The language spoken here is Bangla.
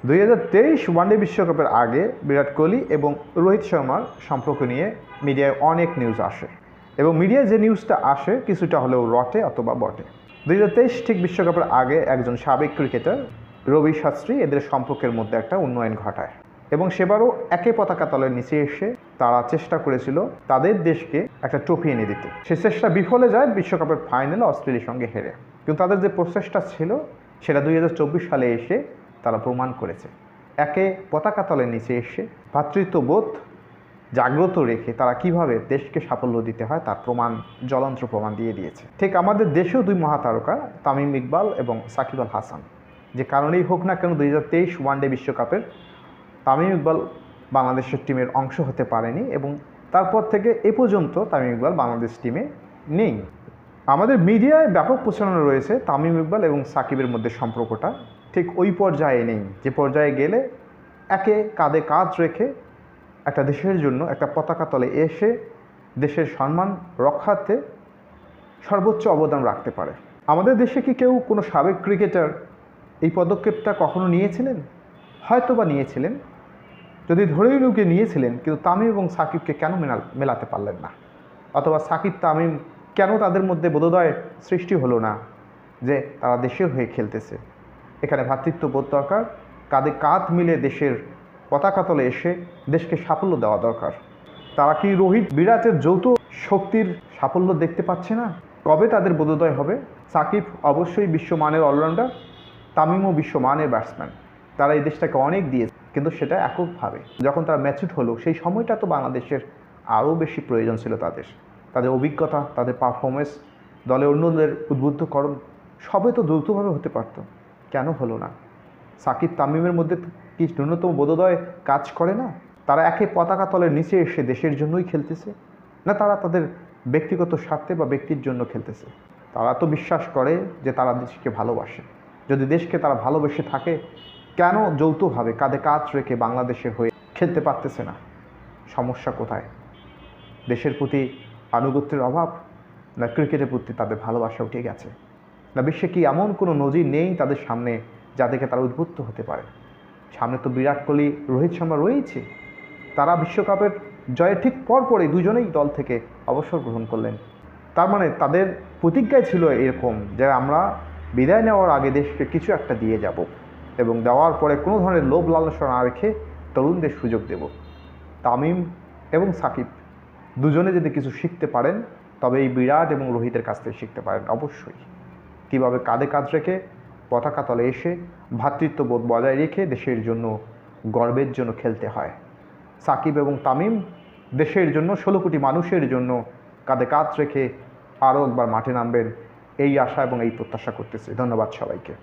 2023 ওয়ানডে বিশ্বকাপের আগে বিরাট কোহলি এবং রোহিত শর্মার সম্পর্ক নিয়ে মিডিয়ায় অনেক নিউজ আসে এবং মিডিয়ায় যে নিউজটা আসে কিছুটা হলেও রটে অথবা বটে। 2023 ঠিক বিশ্বকাপের আগে একজন সাবেক ক্রিকেটার রবি শাস্ত্রী এদের সম্পর্কের মধ্যে একটা উন্নয়ন ঘটায় এবং সেবারও একে পতাকা তলের নিচে এসে তারা চেষ্টা করেছিল তাদের দেশকে একটা ট্রফি এনে দিতে। সে চেষ্টা বিফলে যায় বিশ্বকাপের ফাইনালে অস্ট্রেলিয়ার সঙ্গে হেরে, কিন্তু তাদের যে প্রচেষ্টা ছিল সেটা 2024 সালে এসে তারা প্রমাণ করেছে। একে পতাকা তলের নিচে এসে ভ্রাতৃত্ববোধ জাগ্রত রেখে তারা কিভাবে দেশকে সাফল্য দিতে হয় তার প্রমাণ, জ্বলন্ত প্রমাণ দিয়ে দিয়েছে। ঠিক আমাদের দেশেও দুই মহাতারকা তামিম ইকবাল এবং সাকিব আল হাসান, যে কারণেই হোক না কেন 2023 ওয়ানডে বিশ্বকাপের তামিম ইকবাল বাংলাদেশের টিমের অংশ হতে পারেনি এবং তারপর থেকে এ পর্যন্ত তামিম ইকবাল বাংলাদেশ টিমে নেই। আমাদের মিডিয়ায় ব্যাপক প্রচারণা রয়েছে তামিম ইকবাল এবং সাকিবের মধ্যে সম্পর্কটা ঠিক ওই পর্যায়ে নেই যে পর্যায়ে গেলে একে কাঁধে কাঁধ রেখে একটা দেশের জন্য একটা পতাকা তলে এসে দেশের সম্মান রক্ষার্থে সর্বোচ্চ অবদান রাখতে পারে। আমাদের দেশে কি কেউ কোনো সাবেক ক্রিকেটার এই পদক্ষেপটা কখনো নিয়েছিলেন? হয়তো বা নিয়েছিলেন, যদি ধরেই লুকে নিয়েছিলেন, কিন্তু তামিম এবং সাকিবকে কেন মেলাতে পারলেন না? অথবা সাকিব তামিম কেন তাদের মধ্যে বোধোদয় সৃষ্টি হলো না যে তারা দেশের হয়ে খেলতেছে? এখানে ভ্রাতৃত্ববোধ দরকার, কাঁধে কাঁধ মিলে দেশের পতাকা তলে এসে দেশকে সাফল্য দেওয়া দরকার। তারা কি রোহিত বিরাটের যৌথ শক্তির সাফল্য দেখতে পাচ্ছে না? কবে তাদের বোধোদয় হবে? সাকিব অবশ্যই বিশ্বমানের অলরাউন্ডার, তামিমও বিশ্বমানের ব্যাটসম্যান, তারা এই দেশটাকে অনেক দিয়েছে, কিন্তু সেটা এককভাবে। যখন তারা ম্যাচুড হলো সেই সময়টা তো বাংলাদেশের আরও বেশি প্রয়োজন ছিল তাদের অভিজ্ঞতা, তাদের পারফরমেন্স, দলে অন্যদের উদ্বুদ্ধকরণ সবই তো যৌথভাবে হতে পারত, কেন হলো না? সাকিব তামিমের মধ্যে কি ন্যূনতম বোধোদয় কাজ করে না? তারা একে পতাকা তলের নিচে এসে দেশের জন্যই খেলতেছে, না তারা তাদের ব্যক্তিগত স্বার্থে বা ব্যক্তির জন্য খেলতেছে? তারা তো বিশ্বাস করে যে তারা দেশকে ভালোবাসে। যদি দেশকে তারা ভালোবেসে থাকে, কেন যৌথভাবে কাঁধে কাঁধ রেখে বাংলাদেশের হয়ে খেলতে পারতেছে না? সমস্যা কোথায়? দেশের প্রতি আনুগত্যের অভাব, না ক্রিকেটের প্রতি তাদের ভালোবাসা উঠে গেছে? না বিশ্বে কি এমন কোনো নজির নেই তাদের সামনে যা থেকে তারা উদ্বুদ্ধ হতে পারে? সামনে তো বিরাট কোহলি, রোহিত শর্মা রয়েছে। তারা বিশ্বকাপের জয়ের ঠিক পরপরই দুজনেই দল থেকে অবসর গ্রহণ করলেন। তার মানে তাদের প্রতিজ্ঞাই ছিল এরকম যে আমরা বিদায় নেওয়ার আগে দেশকে কিছু একটা দিয়ে যাব এবং দেওয়ার পরে কোনো ধরনের লোভ লালসা না রেখে তরুণদের সুযোগ দেব। তামিম এবং সাকিব দুজনে যদি কিছু শিখতে পারেন তবে এই বিরাট এবং রোহিতের কাছ থেকে শিখতে পারেন অবশ্যই, কীভাবে কাঁধে কাঁধ রেখে পতাকা তলে এসে ভ্রাতৃত্ববোধ বজায় রেখে দেশের জন্য, গর্বের জন্য খেলতে হয়। সাকিব এবং তামিম দেশের জন্য, 16 কোটি মানুষের জন্য কাঁধে কাঁধ রেখে আরও একবার মাঠে নামবেন এই আশা এবং এই প্রত্যাশা করতেছি। ধন্যবাদ সবাইকে।